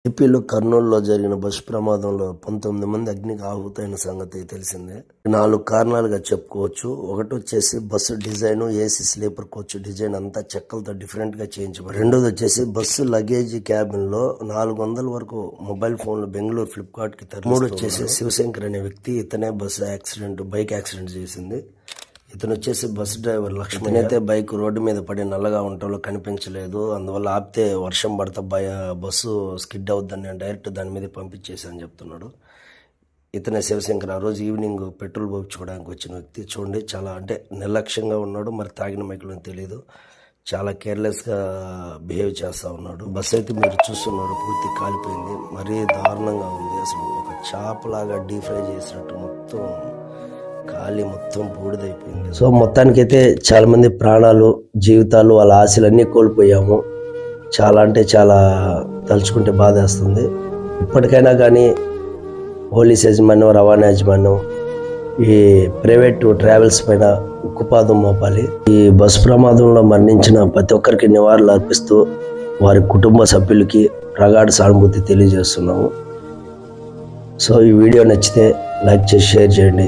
ఏపీలో కర్నూలులో జరిగిన బస్సు ప్రమాదంలో 19 మంది అగ్నికి ఆహుతైన సంగతి తెలిసిందే. 4 కారణాలుగా చెప్పుకోవచ్చు. ఒకటి వచ్చేసి bus design, AC sleeper coach design అంతా చెక్కలతో డిఫరెంట్ గా చేయించబడింది. రెండోది వచ్చేసి బస్సు లగేజ్ క్యాబిన్ లో 400 వరకు మొబైల్ ఫోన్లు బెంగళూరు ఫ్లిప్కార్ట్ కి తరలి. మూడు వచ్చేసి శివశంకర్ అనే వ్యక్తి, ఇతనే బైక్ యాక్సిడెంట్ చేసింది. ఇతను వచ్చేసి బస్సు డ్రైవర్ లక్ష్మణ్. అయితే బైక్ రోడ్డు మీద పడి నల్లగా ఉండటంలో కనిపించలేదు. అందువల్ల ఆపితే వర్షం పడితే బస్సు స్కిడ్ అవుద్దని డైరెక్ట్ దాని మీద పంపించేసాను చెప్తున్నాడు. ఇతనే శివశంకర్. ఆ రోజు ఈవినింగ్ పెట్రోల్ పోయించుకోవడానికి వచ్చిన వ్యక్తి. చూడండి, చాలా అంటే నిర్లక్ష్యంగా ఉన్నాడు. మరి తాగిన మైకులో తెలియదు. చాలా కేర్లెస్గా బిహేవ్ చేస్తూ ఉన్నాడు. బస్సు అయితే మీరు చూస్తున్నారు, పూర్తి కాలిపోయింది. మరీ దారుణంగా ఉంది. అసలు ఒక చాపలాగా డీప్ ఫ్రై చేసినట్టు మొత్తం ఖాళీ, మొత్తం బూడిదైపోయింది. సో మొత్తానికైతే చాలా మంది ప్రాణాలు, జీవితాలు, వాళ్ళ ఆశలన్నీ కోల్పోయాము. చాలా అంటే చాలా తలుచుకుంటే బాధేస్తుంది. ఇప్పటికైనా కానీ పోలీస్ యాజమాన్యం, రవాణా యాజమాన్యం ఈ ప్రైవేటు ట్రావెల్స్ పైన ఉక్కుపాదం మోపాలి. ఈ బస్సు ప్రమాదంలో మరణించిన ప్రతి ఒక్కరికి నివాళులు అర్పిస్తూ వారి కుటుంబ సభ్యులకి ప్రగాఢ సానుభూతి తెలియజేస్తున్నాము. సో ఈ వీడియో నచ్చితే లైక్ చేసి షేర్ చేయండి.